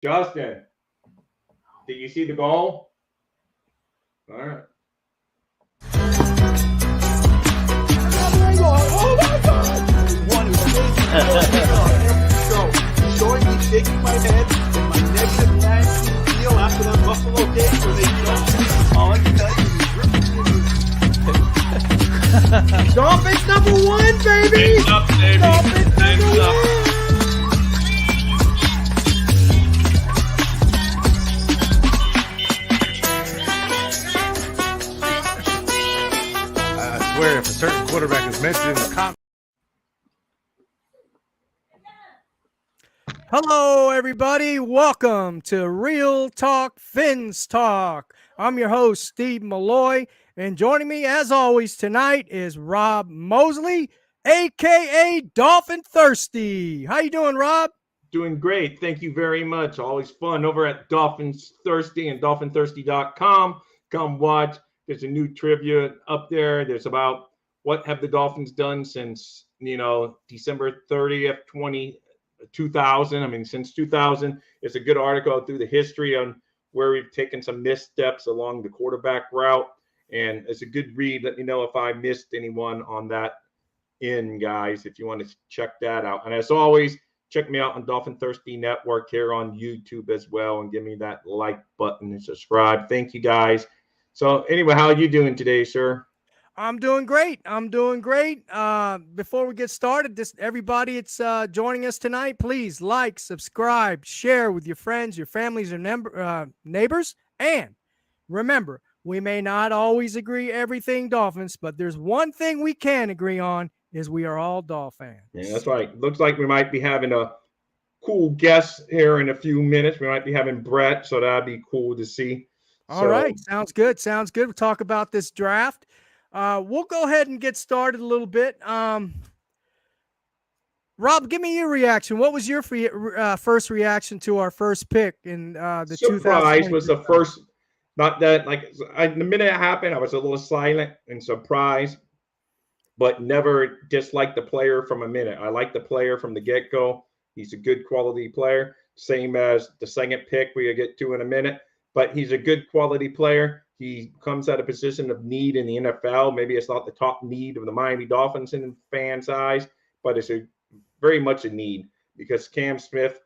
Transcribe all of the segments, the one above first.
Justin, did you see the goal? All right. Oh my God! One is so showing me shaking my head in my negative Yankee feel after that Buffalo game where they all Dolphins number one, baby! Things up, baby. Dolphins Things number up. one! I swear, if a certain quarterback is mentioned in the comments. Hello, everybody. Welcome to Real Talk Fins Talk. I'm your host, Steve Malloy, and joining me, as always, tonight is Rob Mosley, a.k.a. Dolphin Thirsty. How you doing, Rob? Doing great. Thank you very much. Always fun over at Dolphins Thirsty and dolphinthirsty.com. Come watch. There's a new trivia up there. There's about what have the Dolphins done since, December 30th, 2000. I mean, since 2000. It's a good article through the history on where we've taken some missteps along the quarterback route. And it's a good read. Let me know if I missed anyone on that end, guys, if you want to check that out. And as always, check me out on Dolphin Thirsty Network here on YouTube as well, and give me that like button and subscribe. Thank you, guys. So anyway, how are you doing today, sir? I'm doing great. Before we get started, everybody it's joining us tonight, please like, subscribe, share with your friends, your families, or neighbors. And remember, we may not always agree everything Dolphins, but there's one thing we can agree on is we are all Dolphins. Yeah, that's right. Looks like we might be having a cool guest here in a few minutes. We might be having Brett, so that'd be cool to see. All right. Sounds good. We'll talk about this draft. We'll go ahead and get started a little bit. Rob, give me your reaction. What was your first reaction to our first pick in the surprise was the first. Not that the minute it happened, I was a little silent and surprised, but never disliked the player from a minute. I like the player from the get-go. He's a good quality player, same as the second pick we'll get to in a minute. But he's a good quality player. He comes at a position of need in the NFL. Maybe it's not the top need of the Miami Dolphins in fans' eyes, but it's very much a need because Cam Smith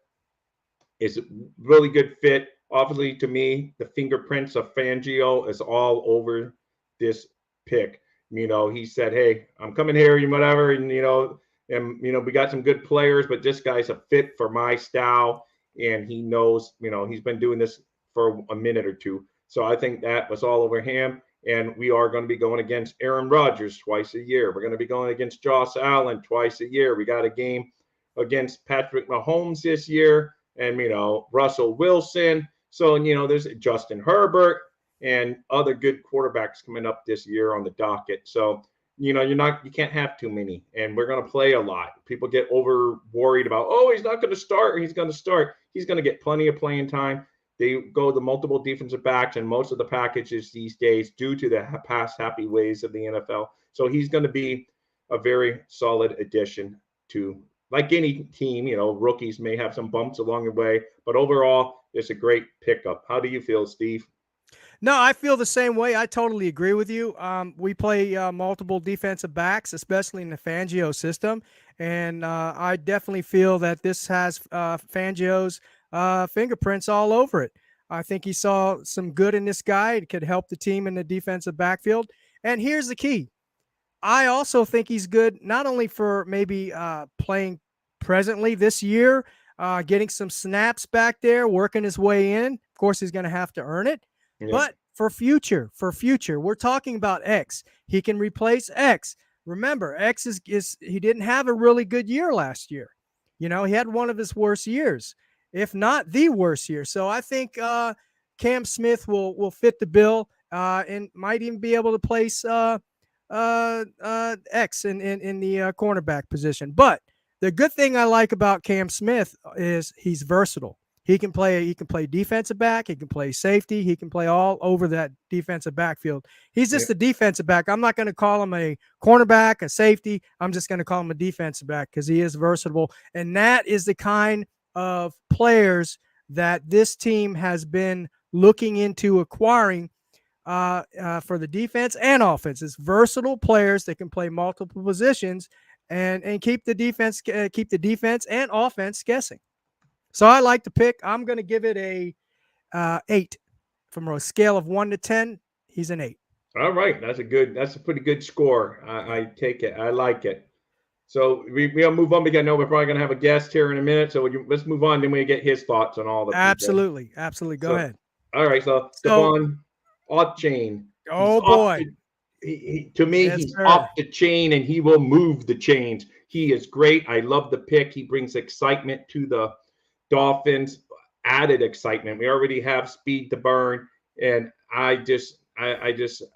is a really good fit. Obviously, to me, the fingerprints of Fangio is all over this pick. He said, "Hey, I'm coming here, and whatever, and we got some good players, but this guy's a fit for my style, and he knows, he's been doing this for a minute or two." So I think that was all over him. And we are going to be going against Aaron Rodgers twice a year. We're going to be going against Josh Allen twice a year. We got a game against Patrick Mahomes this year and, Russell Wilson. So, there's Justin Herbert and other good quarterbacks coming up this year on the docket. So, you can't have too many. And we're going to play a lot. People get over worried about, he's not going to start or he's going to start. He's going to get plenty of playing time. They go the multiple defensive backs and most of the packages these days due to the pass happy ways of the NFL. So he's going to be a very solid addition to, like any team, rookies may have some bumps along the way, but overall, it's a great pickup. How do you feel, Steve? No, I feel the same way. I totally agree with you. We play multiple defensive backs, especially in the Fangio system. And I definitely feel that this has Fangio's fingerprints all over it. I think he saw some good in this guy. It could help the team in the defensive backfield. And here's the key. I also think he's good not only for maybe playing presently this year, getting some snaps back there, working his way in. Of course, he's going to have to earn it. Yeah. But for future, we're talking about X. He can replace X. Remember, X is he didn't have a really good year last year. He had one of his worst years, if not the worst year. So I think Cam Smith will fit the bill and might even be able to place X in the cornerback position. But the good thing I like about Cam Smith is he's versatile. He can play defensive back. He can play safety. He can play all over that defensive backfield. He's just a defensive back. I'm not going to call him a cornerback, a safety. I'm just going to call him a defensive back because he is versatile. And that is the kind of players that this team has been looking into acquiring for the defense and offense. It's versatile players that can play multiple positions and keep the defense and offense guessing. So I like the pick. I'm going to give it a 8 from a scale of 1 to 10. He's an 8. All right, that's a pretty good score. I take it. I like it. So we'll move on because I know we're probably going to have a guest here in a minute. So let's move on. Then we get his thoughts on all the people. Absolutely. Go ahead. All right. So Devon Off-Chain. Oh boy. To me, yes, he's sir. Off the chain, and he will move the chains. He is great. I love the pick. He brings excitement to the Dolphins. Added excitement. We already have speed to burn, and I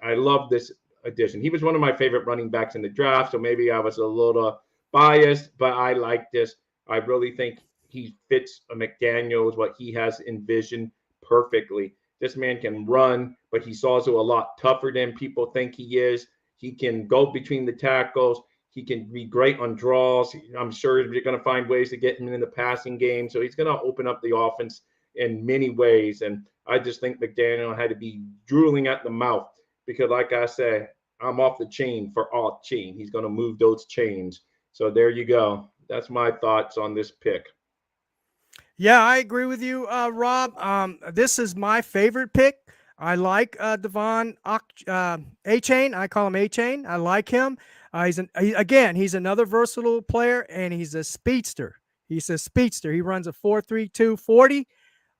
love this addition. He was one of my favorite running backs in the draft, so maybe I was a little biased, but I like this. I really think he fits a McDaniels, what he has envisioned perfectly. This man can run, but he's also a lot tougher than people think he is. He can go between the tackles. He can be great on draws. I'm sure you're going to find ways to get him in the passing game. So he's going to open up the offense in many ways. And I just think McDaniel had to be drooling at the mouth because, like I said, I'm off the chain for Off-Chain. He's going to move those chains. So there you go. That's my thoughts on this pick. Yeah, I agree with you, Rob. This is my favorite pick. I like Devon A-Chain. I call him A-Chain. I like him. He's another versatile player, and he's a speedster. He's a speedster. He runs a 4.32 40.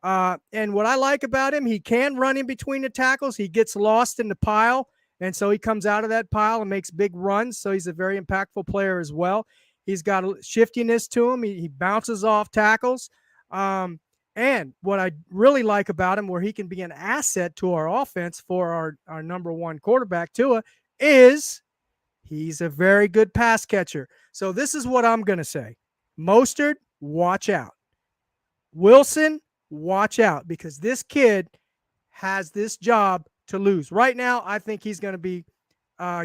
And what I like about him, he can run in between the tackles. He gets lost in the pile, and so he comes out of that pile and makes big runs. So he's a very impactful player as well. He's got a shiftiness to him. He bounces off tackles. And what I really like about him, where he can be an asset to our offense for our number one quarterback, Tua, is he's a very good pass catcher. So this is what I'm going to say. Mostert, watch out. Wilson, watch out, because this kid has this job to lose. Right now, I think he's going to be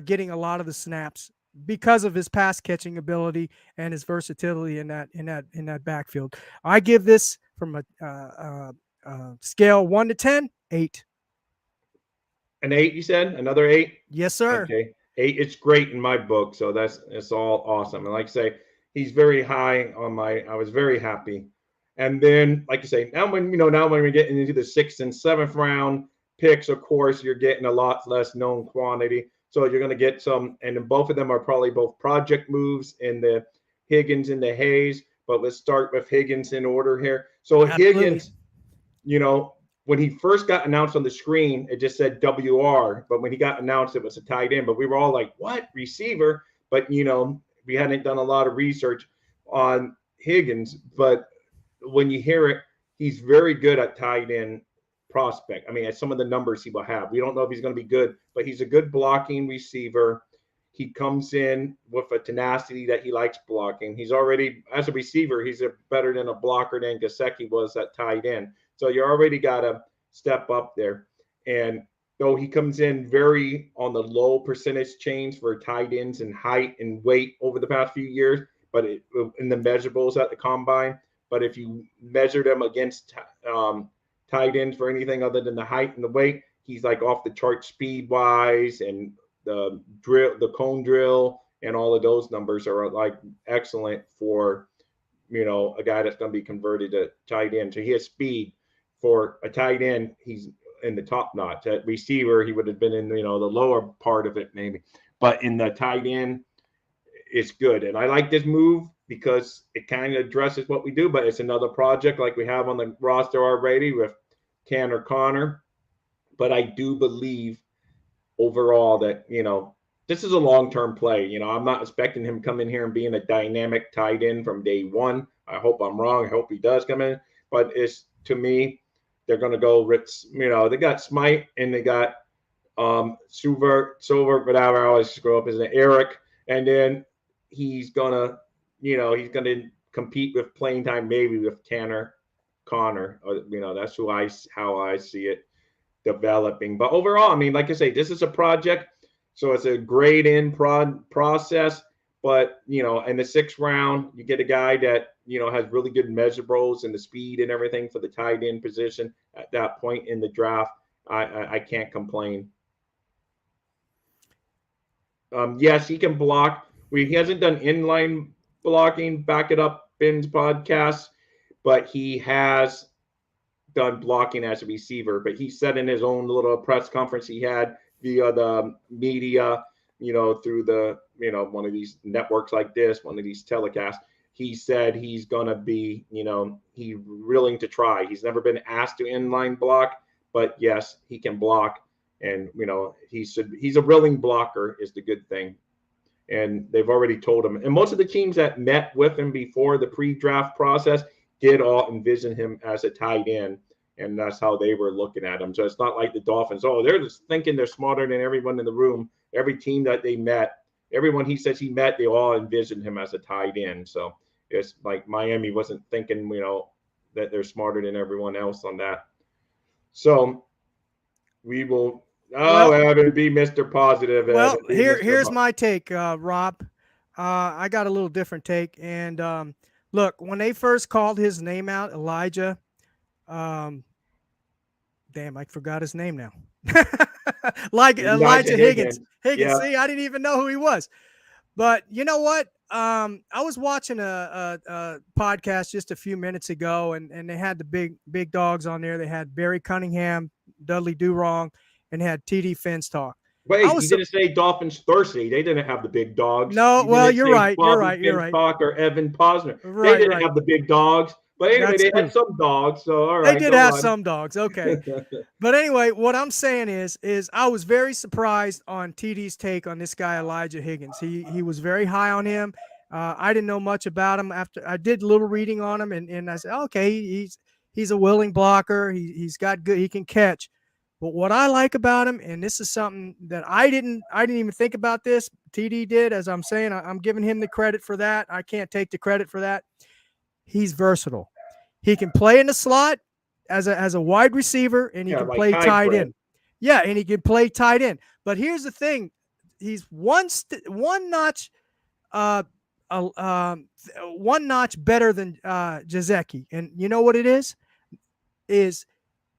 getting a lot of the snaps because of his pass catching ability and his versatility in that backfield. I give this from a scale 1 to 10, 8. An 8, you said? Another 8? Yes, sir. Okay. 8, it's great in my book, so it's all awesome. And like I say, he's very high on I was very happy. And then, like you say, now when we're getting into the 6th and 7th round picks, of course, you're getting a lot less known quantity. So you're going to get some, and then both of them are probably both project moves in the Higgins and the Hayes. But let's start with Higgins in order here. So absolutely. Higgins, when he first got announced on the screen, it just said WR. But when he got announced, it was a tight end. But we were all like, what? Receiver? But, we hadn't done a lot of research on Higgins. But when you hear it, he's very good at tight end prospect. I mean, at some of the numbers he will have. We don't know if he's going to be good, but he's a good blocking receiver. He comes in with a tenacity that he likes blocking. He's already, as a receiver, he's better than a blocker than Gesicki was at tight end. So you already got to step up there. And though he comes in very on the low percentage change for tight ends and height and weight over the past few years, but in the measurables at the combine. But if you measure them against tight ends for anything other than the height and the weight, he's like off the chart speed wise, and the cone drill and all of those numbers are like excellent for a guy that's going to be converted to tight end. So he has speed for a tight end. He's in the top notch. At receiver, he would have been in the lower part of it maybe, but in the tight end, it's good. And I like this move because it kind of addresses what we do, but it's another project like we have on the roster already with Tanner Connor. But I do believe overall that, this is a long-term play. I'm not expecting him come in here and being a dynamic tight end from day one. I hope I'm wrong. I hope he does come in. But it's, to me, they're going to go with, they got Smite and they got Silver, whatever. I always screw up his name, Eric. And then he's going to, he's going to compete with playing time maybe with Tanner Connor. That's how I see it developing. But overall, I mean, like I say, this is a project, so it's a grade in process. But in the 6th round, you get a guy that has really good measurables and the speed and everything for the tight end position at that point in the draft. I can't complain. Yes, he can block. He hasn't done inline blocking. Back it up, Ben's podcast, but he has done blocking as a receiver. But he said in his own little press conference he had via the media, through the one of these networks like this, one of these telecasts. He said he's gonna be, he's willing to try. He's never been asked to inline block, but yes, he can block. And he's a willing blocker is the good thing, and they've already told him. And most of the teams that met with him before the pre-draft process did all envision him as a tight end, and that's how they were looking at him. So it's not like the Dolphins. Oh, they're just thinking they're smarter than everyone in the room. Every team that they met, everyone he says he met, they all envisioned him as a tight end. So it's like Miami wasn't thinking, that they're smarter than everyone else on that. So we will. Evan, be Mr. Positive. Well, here's my take, Rob. I got a little different take. And look, when they first called his name out, Elijah, damn, I forgot his name now. Elijah Higgins. Yeah. See, I didn't even know who he was. But you know what? I was watching a podcast just a few minutes ago, and they had the big dogs on there. They had Barry Cunningham, Dudley Do-Wrong, and had TD Finstock. Wait, you didn't say Dolphins Thursday. They didn't have the big dogs. No, well, you're right. You're right. Finstock or Evan Posner. They didn't have the big dogs. But anyway, they had some dogs. So all right. They did have some dogs. Okay. But anyway, what I'm saying is I was very surprised on TD's take on this guy, Elijah Higgins. He was very high on him. I didn't know much about him. After I did a little reading on him, and I said, okay, he's a willing blocker. He's got good. He can catch. But what I like about him, and this is something that I didn't even think about this. TD did, as I'm saying, I'm giving him the credit for that. I can't take the credit for that. He's versatile. He can play in the slot as a wide receiver, and he can play tight end. Yeah, and he can play tight end. But here's the thing: he's one notch better than Jazeki. And you know what it is?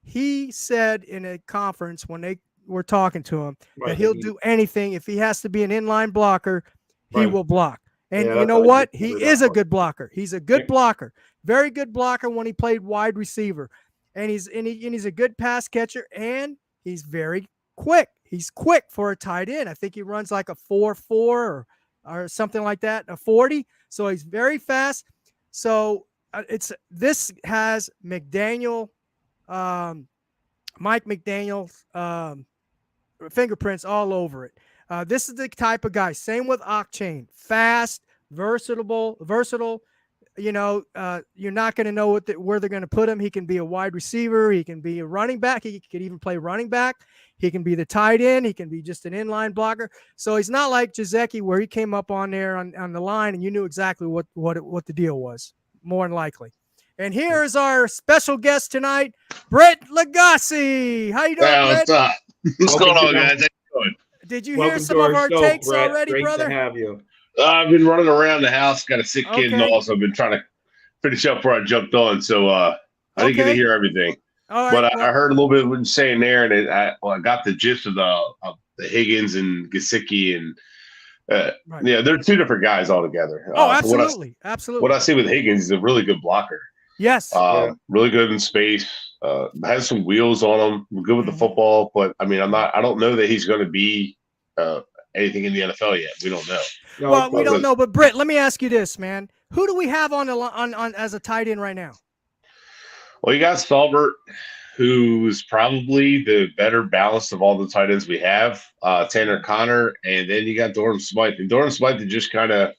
He said in a conference when they were talking to him that he'll do anything. If he has to be an inline blocker, he will block. And you know what? He is a good blocker. He's a good blocker. Very good blocker when he played wide receiver. And he's a good pass catcher, and he's very quick. He's quick for a tight end. I think he runs like a 4.4 or something like that, a 40. So he's very fast. So this has McDaniel, Mike McDaniel's fingerprints all over it. This is the type of guy. Same with Octane. Fast, versatile. You're not going to know where they're going to put him. He can be a wide receiver. He can be a running back. He could even play running back. He can be the tight end. He can be just an inline blocker. So he's not like Jazeki, where he came up on there on the line and you knew exactly what the deal was, more than likely. And here's our special guest tonight, Brett Lagasse. How you doing, Brett? What's up? What's going on, guys? How you doing? Did you hear some of our takes already, Great brother? to have you. I've been running around the house, got a sick kid and all, so I've been trying to finish up where I jumped on. So I didn't get to hear everything. All right, but I heard a little bit of what you're saying there, and I got the gist of the Higgins and Gesicki, and yeah, they're two different guys altogether. Oh, absolutely. Absolutely. What I see with Higgins is a really good blocker. Yes. Really good in space. Has some wheels on him. Good with the football, but I mean, I don't know that he's going to be anything in the NFL yet. We don't know. Well, we don't know. But Britt, let me ask you this, man: who do we have on as a tight end right now? Well, you got Salbert, who's probably the better balance of all the tight ends we have. Tanner Connor, and then you got Durham Smythe. And Durham Smythe is just kind of.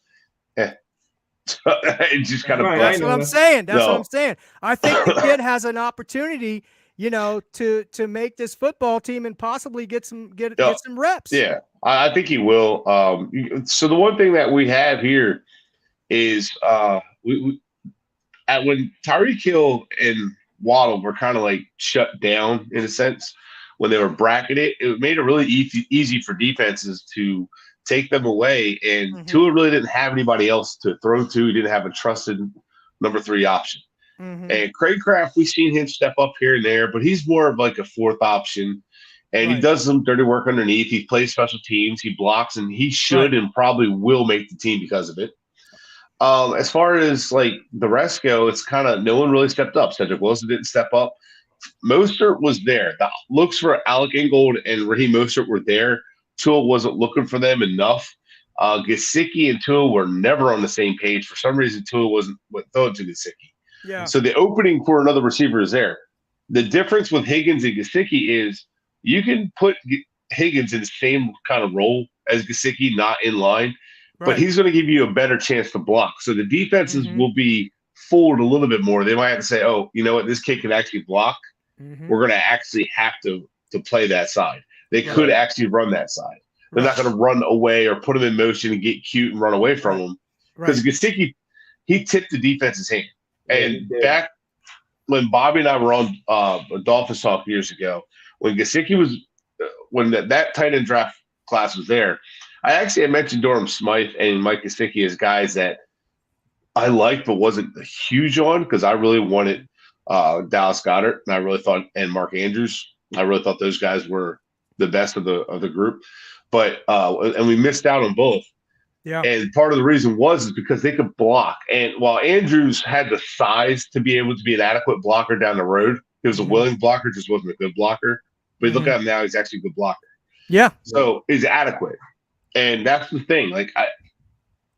That's what I'm saying. That's what I'm saying. I think the kid has an opportunity, to make this football team and possibly get some reps. Yeah, I think he will. So the one thing that we have here is when Tyreek Hill and Waddle were kind of like shut down in a sense when they were bracketed, it made it really easy for defenses to take them away, and Tua really didn't have anybody else to throw to. He didn't have a trusted number 3 option. Mm-hmm. And Craycraft, we've seen him step up here and there, but he's more of like a 4th option. And he does some dirty work underneath. He plays special teams. He blocks, and he should and probably will make the team because of it. As far as like the rest go, it's kind of no one really stepped up. Cedric Wilson didn't step up. Mostert was there. The looks for Alec Ingold and Raheem Mostert were there. Tua wasn't looking for them enough. Gesicki and Tua were never on the same page. For some reason, Tua wasn't thrown to Gesicki. Yeah. So the opening for another receiver is there. The difference with Higgins and Gesicki is you can put Higgins in the same kind of role as Gesicki, not in line, but he's going to give you a better chance to block. So the defenses will be fooled a little bit more. They might have to say, oh, you know what, this kid can actually block. We're going to actually have to play that side. They could actually run that side. They're not going to run away or put him in motion and get cute and run away from him. Because Gesicki, he tipped the defense's hand. And back when Bobby and I were on Dolphins Talk years ago, when Gesicki was when that tight end draft class was there, I actually mentioned Durham Smythe and Mike Gesicki as guys that I liked but wasn't huge on because I really wanted Dallas Goedert and I really thought and Mark Andrews. I really thought those guys were the best of the group, but and we missed out on both. Yeah. And part of the reason is because they could block. And while Andrews had the size to be able to be an adequate blocker down the road, he was a willing blocker, just wasn't a good blocker. But look at him now; he's actually a good blocker. Yeah. So he's adequate, and that's the thing. Like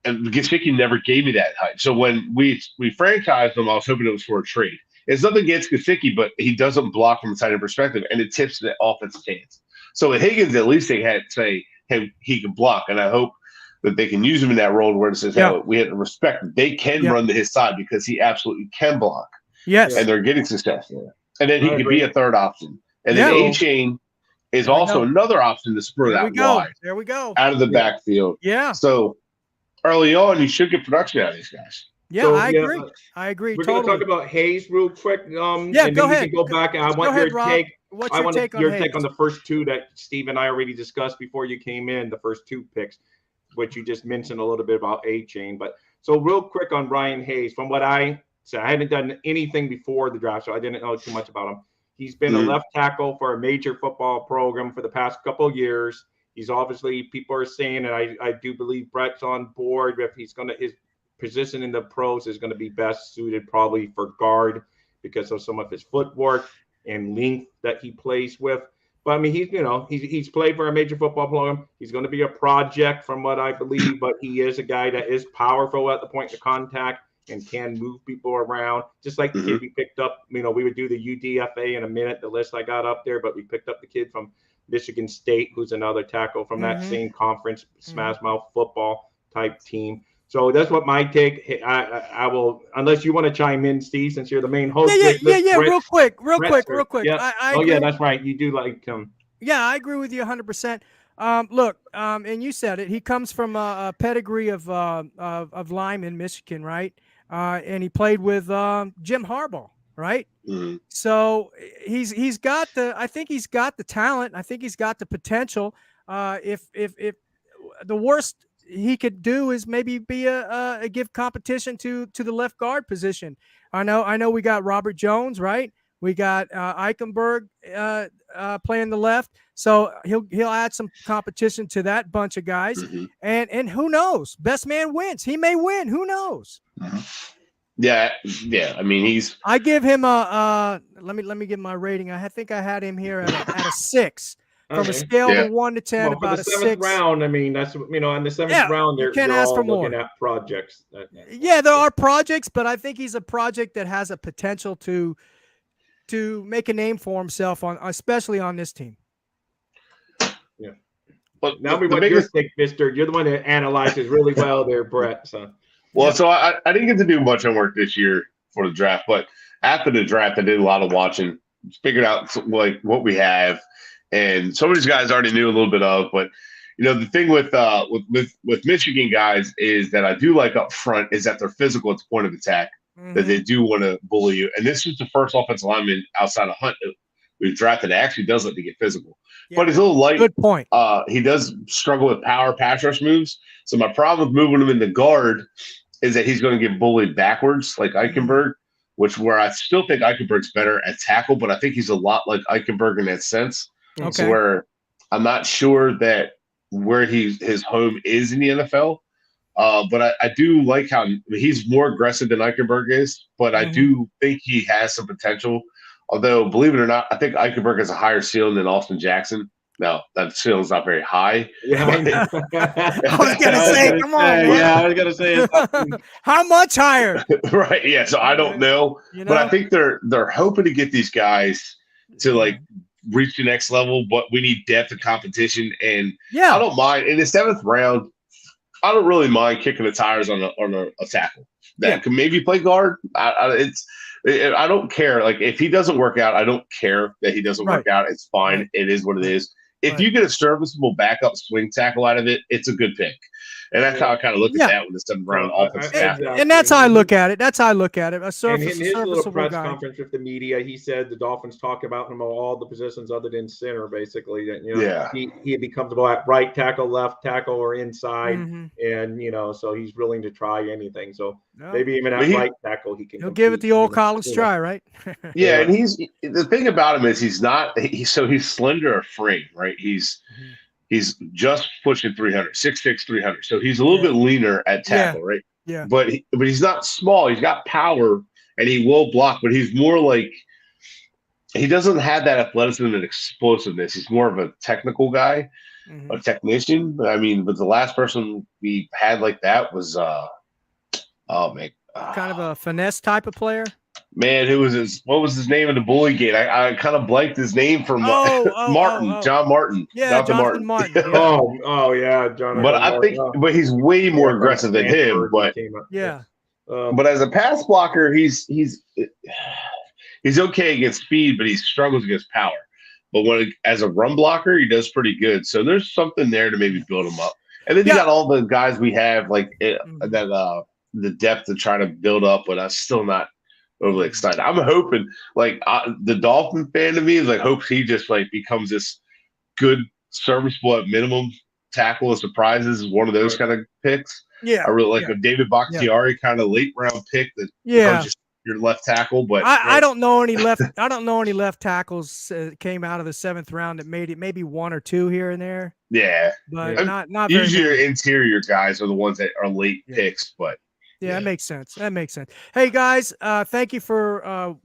and Gesicki never gave me that height. So when we franchised him, I was hoping it was for a trade. It's nothing against Gesicki, but he doesn't block from a tight end perspective, and it tips the offensive hands. So with Higgins, at least they had to say, hey, he can block, and I hope that they can use him in that role where it says, hey, we have to respect him. They can run to his side because he absolutely can block. Yes. And they're getting success there. And then he could be a third option. And then A-Chain is also another option to spur that wide. There we go. Out of the backfield. Yeah. So early on, you should get production out of these guys. Yeah, So, I agree. I agree. We're going to talk about Hayes real quick. And then go ahead. We can go back. I want your take. What's your take on Hayes? Take on the first 2 that Steve and I already discussed before you came in, the first 2 picks, which you just mentioned a little bit about A-Chain. But so real quick on Ryan Hayes, from what I said, I hadn't done anything before the draft, so I didn't know too much about him. He's been a left tackle for a major football program for the past couple of years. He's obviously, people are saying, and I do believe Brett's on board, if he's going to, his position in the pros is going to be best suited probably for guard because of some of his footwork and length that he plays with. But I mean, he's played for a major football program. He's going to be a project from what I believe, but he is a guy that is powerful at the point of contact and can move people around. Just like the kid we picked up, we would do the UDFA in a minute, the list I got up there, but we picked up the kid from Michigan State, who's another tackle from that same conference, smash mouth football type team. So that's what my take. I will, unless you want to chime in, Steve, since you're the main host. Yeah. Real quick. Yeah. Yeah, that's right. You do like him. Yeah, I agree with you 100%. Look, and you said it. He comes from a pedigree of Lyme in Michigan, right? And he played with Jim Harbaugh, right? So he's got I think he's got the talent. I think he's got the potential. If the worst he could do is maybe be a give competition to the left guard position. I know we got Robert Jones, right? We got Eichenberg playing the left, so he'll add some competition to that bunch of guys. And who knows? Best man wins. He may win. Who knows? Yeah. I mean, I give him a let me give my rating. I think I had him here at a 6. From a scale of 1 to 10, about a 6. 7th round, I mean, that's in the 7th round, they're ask all for more. looking at projects. Yeah, there are projects, but I think he's a project that has a potential to make a name for himself especially on this team. Yeah. But now we want your take, Mister. You're the one that analyzes really well there, Brett. So. Well, so I didn't get to do much homework this year for the draft, but after the draft, I did a lot of watching, figured out like what we have. And some of these guys I already knew a little bit of, but the thing with Michigan guys is that I do like up front is that they're physical at the point of attack, that they do want to bully you. And this is the first offensive lineman outside of Hunt we've drafted that actually does like to get physical, but he's a little light. Good point. He does struggle with power pass rush moves. So my problem with moving him in the guard is that he's going to get bullied backwards like Eichenberg, where I still think Eichenberg's better at tackle, but I think he's a lot like Eichenberg in that sense. Okay. So where I'm not sure that where his home is in the NFL. But I do like how he's more aggressive than Eichenberg is, but I do think he has some potential. Although, believe it or not, I think Eichenberg has a higher ceiling than Austin Jackson. No, that ceiling's not very high. Yeah, I know. I was gonna say, come on, man. Yeah, I was gonna say it's How much higher? Right. Yeah. So I don't know, but I think they're hoping to get these guys to like reach the next level, but we need depth and competition. And I don't mind in the 7th round. I don't really mind kicking the tires on a tackle that can maybe play guard. I don't care. Like if he doesn't work out, I don't care that he doesn't work out. It's fine. Right. It is what it is. If you get a serviceable backup swing tackle out of it, it's a good pick. And that's how I kind of look at that with the 7th round offensive tackle. And that's how I look at it. That's how I look at it. A and in his little press guy. conference with the media, he said the Dolphins talk about him on all the positions other than center, basically. That he be comfortable at right tackle, left tackle, or inside, and so he's willing to try anything. So maybe even at right tackle, he can. He'll give it the old college try, right? Yeah, and the thing about him is he's slender or frame, right? He's just pushing 300, 6'6", 300. So he's a little bit leaner at tackle, right? Yeah. But he's not small. He's got power, and he will block. But he's more like he doesn't have that athleticism and explosiveness. He's more of a technical guy, a technician. I mean, but the last person we had like that was kind of a finesse type of player. Man, what was his name in the bully game? I kind of blanked his name from Martin, John Martin. Yeah, Jonathan Martin. Yeah. Yeah, Jonathan. But I think, but he's way more aggressive than him. But but as a pass blocker, he's okay against speed, but he struggles against power. But as a run blocker, he does pretty good. So there's something there to maybe build him up. And then you got all the guys we have like that the depth to try to build up, but I'm still not overly excited. I'm hoping the Dolphin fan to me is hopes he just becomes this good serviceable at minimum tackle of surprises is one of those kind of picks. Yeah. I really like a David Bakhtiari kind of late round pick that becomes just your left tackle. But I don't know any left tackles came out of the 7th round that made it, maybe 1 or 2 here and there. Yeah. But not usually very your interior guys are the ones that are late picks, but yeah, that makes sense. Hey guys, thank you for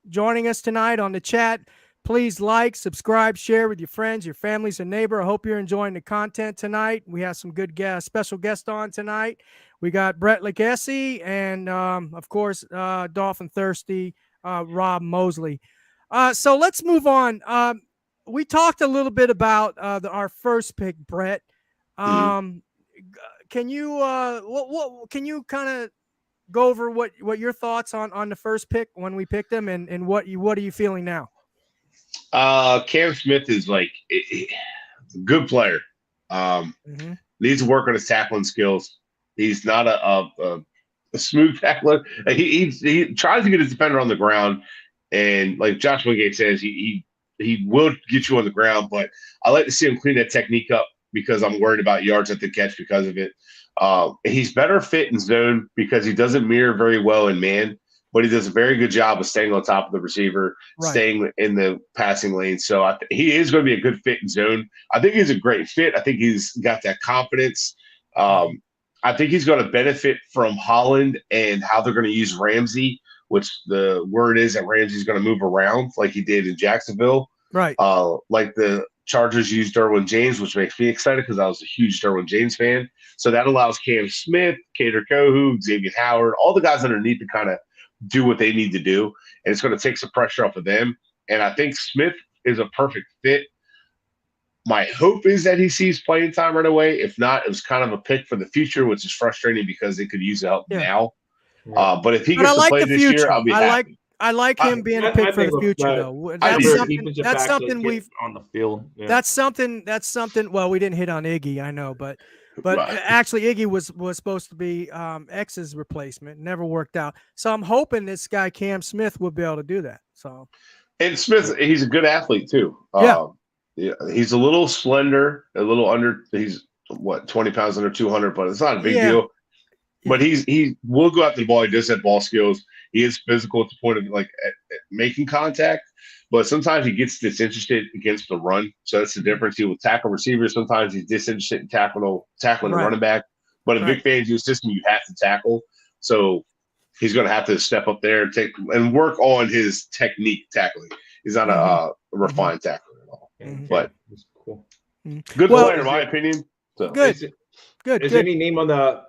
joining us tonight on the chat. Please like, subscribe, share with your friends, your families, and neighbor. I hope you're enjoying the content tonight. We have some good special guests on tonight. We got Brett Legacy and of course Dolphin Thirsty, Rob Mosley. So let's move on. We talked a little bit about our first pick, Brett. Can you can you kind of go over what your thoughts on the first pick when we picked him and what are you feeling now? Cam Smith is a good player. Needs to work on his tackling skills. He's not a smooth tackler. He tries to get his defender on the ground, and like Josh Wingate says, he will get you on the ground. But I like to see him clean that technique up, because I'm worried about yards at the catch because of it. He's better fit in zone because he doesn't mirror very well in man, but he does a very good job of staying on top of the receiver, staying in the passing lane. So he is going to be a good fit in zone. I think he's a great fit. I think he's got that confidence. I think he's going to benefit from Holland and how they're going to use Ramsey, which the word is that Ramsey's going to move around like he did in Jacksonville. Right. Like the Chargers used Derwin James, which makes me excited because I was a huge Derwin James fan. So that allows Cam Smith, Kader Kohu, Xavier Howard, all the guys underneath to kind of do what they need to do. And it's going to take some pressure off of them. And I think Smith is a perfect fit. My hope is that he sees playing time right away. If not, it was kind of a pick for the future, which is frustrating because they could use the help now. But if he gets to play this year, I'll be happy. I like him being a pick for the future, though. That's something we've on the field. Yeah. That's something. Well, we didn't hit on Iggy, I know, but actually, Iggy was supposed to be X's replacement. Never worked out. So I'm hoping this guy Cam Smith will be able to do that. So, and Smith, he's a good athlete too. He's a little slender, a little under. He's 20 pounds under 200, but it's not a big deal. But he will go after the ball. He does have ball skills. He is physical at the point of at making contact. But sometimes he gets disinterested against the run. So that's the difference. He will tackle receivers. Sometimes he's disinterested in tackling the running back. But in Vic Fangio's system, you have to tackle. So he's going to have to step up there and work on his technique tackling. He's not a refined tackler at all. But cool. Good player, in my opinion. So. Good. Is there any name on the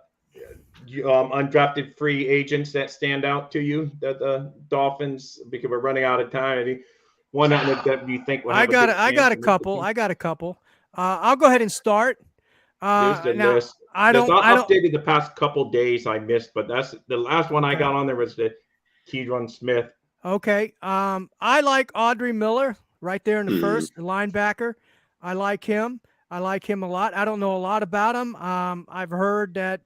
undrafted free agents that stand out to you that the Dolphins, because we're running out of time? Any one that you think will have I got a couple. I'll go ahead and start. There's the list. I don't updated the past couple days I missed, but that's the last one I got on there was the Keydron Smith. Okay. I like Audrey Miller right there in the first, the linebacker. I like him. I like him a lot. I don't know a lot about him. I've heard that,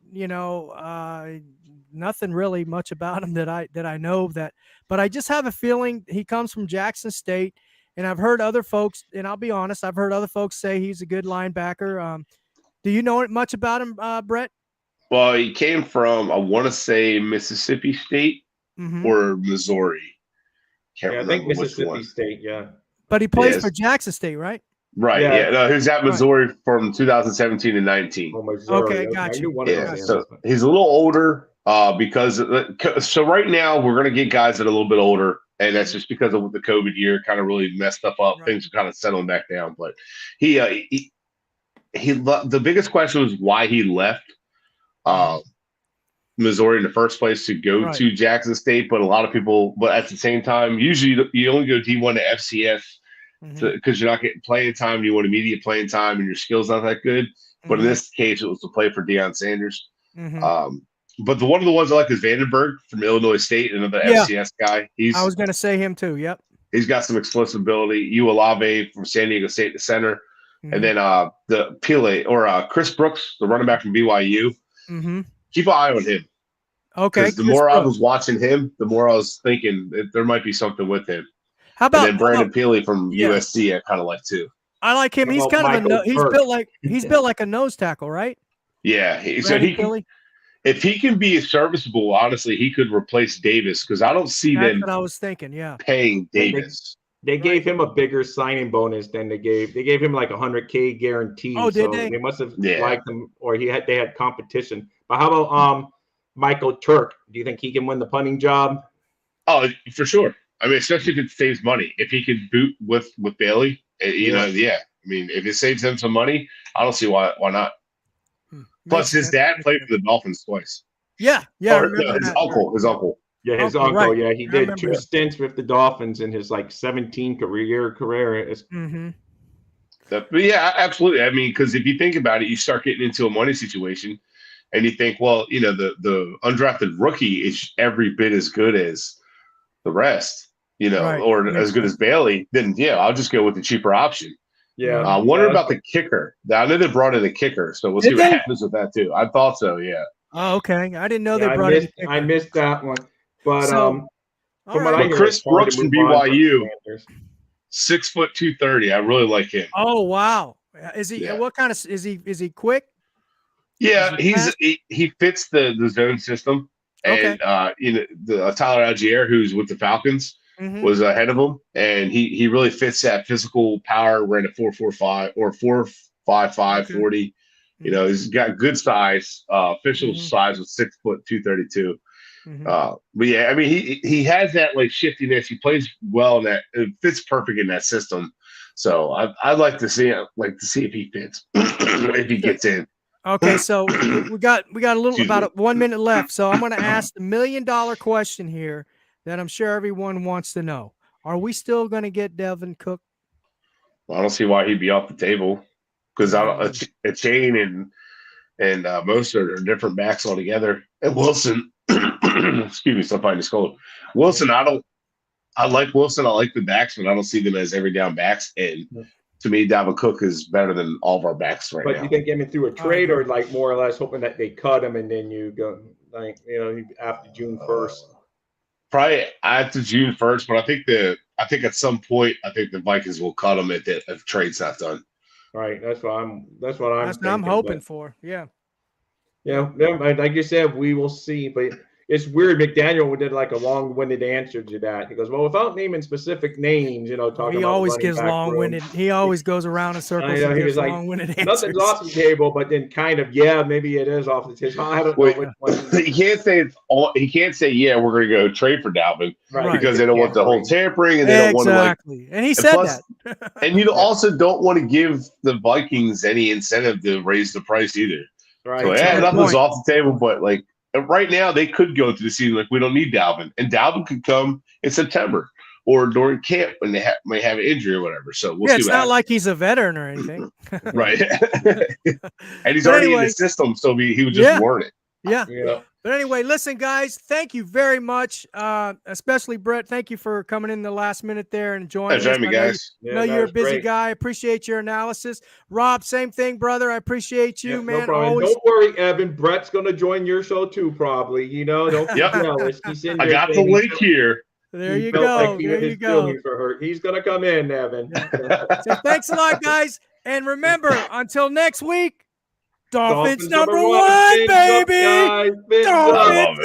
nothing really much about him that I know that, but I just have a feeling he comes from Jackson State, and I've heard other folks, and I'll be honest, I've heard other folks say he's a good linebacker. Do you know much about him, Brett? Well, he came from, I want to say Mississippi State or Missouri. I think Mississippi State, yeah. But he plays for Jackson State, right? Right. Yeah. No, he was at Missouri from 2017 and 19. Oh, Missouri. Okay, gotcha. So he's a little older because so right now we're going to get guys that are a little bit older, and that's just because of the COVID year kind of really messed stuff up. Right. Things are kind of settling back down. But the biggest question was why he left Missouri in the first place to go to Jackson State. But a lot of people, but at the same time, usually you only go D1 to FCS. Because you're not getting playing time, you want immediate playing time, and your skill's not that good. But in this case, it was to play for Deion Sanders. But one of the ones I like is Vandenberg from Illinois State, another FCS guy. I was going to say him too. Yep. He's got some explosive ability. Ualave from San Diego State, the center, and then the Pele or Chris Brooks, the running back from BYU. Keep an eye on him. Okay. The more I was watching him, the more I was thinking that there might be something with him. How about and then Brandon Peely from USC? I kind of like too. I like him. He's kind of he's built like a nose tackle, right? Yeah. If he can be serviceable, honestly, he could replace Davis because I don't see them. What I was thinking. Yeah. Paying Davis. They gave him a bigger signing bonus than they gave him like $100K guarantee. Oh, did they? They must have liked him, or they had competition. But how about Michael Turk? Do you think he can win the punting job? Oh, for sure. I mean, especially if it saves money. If he could boot with Bailey, I mean, if it saves him some money, I don't see why not. Plus, his dad played for the Dolphins twice. Yeah. His uncle. Yeah, his uncle. Right. Yeah, he did 2 stints with the Dolphins in his 17 career. But yeah, absolutely. I mean, because if you think about it, you start getting into a money situation, and you think, well, the undrafted rookie is every bit as good as the rest. Or as good as Bailey, then I'll just go with the cheaper option. Yeah. I wonder about the kicker. I know they brought in a kicker, so we'll see what happens with that too. I thought so, yeah. Oh, okay. I didn't know they brought in a kicker. I missed that one. But Chris Brooks from BYU, 6 foot 230. I really like him. Oh wow. Is he what kind of is he quick? Yeah, he fits the zone system. And Tyler Algier, who's with the Falcons, was ahead of him, and he really fits that physical power. Ran a 4.45 or 4.55 40. He's got good size. Official size was 6 foot 232. But yeah, I mean he has that shiftiness. He plays well in that. It fits perfect in that system. So I'd like to see if he fits if he gets in. Okay, so we got a little about 1 minute left. So I'm going to ask the $1 million question here that I'm sure everyone wants to know. Are we still going to get Devin Cook? Well, I don't see why he'd be off the table because a Chain and Mostert are different backs altogether. And Wilson, excuse me, somebody just called Wilson. I like Wilson. I like the backs, but I don't see them as every down backs. And to me, Dalvin Cook is better than all of our backs right now. But you think him through a trade or more or less hoping that they cut him and then you go after June 1st? Probably after June 1st, but I think at some point the Vikings will cut him if the trade's not done. Right. That's what I'm thinking, hoping for. Yeah. Yeah, never mind. Like you said, we will see. But it's weird. McDaniel did like a long-winded answer to that. He goes, "Well, without naming specific names, talking He about always running gives back room." long-winded. He always goes around in I circles know and he gives was like, long-winded "Nothing's answers. off the table," but then kind of, yeah, maybe it is off the table. I don't know Wait, which one. he can't say it's all. He can't say, "Yeah, we're going to go trade for Dalvin," Right. because they don't want the whole tampering, and they don't want to like. Exactly. And he And said plus, that. and you also don't want to give the Vikings any incentive to raise the price either. Right. So That's a yeah, good nothing's point. off the table, but like right now they could go through the season like we don't need Dalvin, and Dalvin could come in September or during camp when they may have an injury or whatever. So we'll see. It's what not happens. like he's a veteran or anything. Right, and he's But already in anyway, the system, so he would just learn it. Yeah. Yeah. But anyway, listen, guys, thank you very much. Especially Brett. Thank you for coming in the last minute there and joining Thanks for us. having me, guys. I know you're a busy guy. I appreciate your analysis. Rob, same thing, brother. I appreciate you, man. No problem. Always. Don't worry, Evan. Brett's going to join your show too, probably. Don't be Yep. jealous. He's in I your got the thing. link here. There He you felt go. like There his you go. feelings were hurt. He's going to come in, Evan. So thanks a lot, guys. And remember, until next week, Dolphins number one, Fins up, baby. guys. Fins Dolphins up. I love it.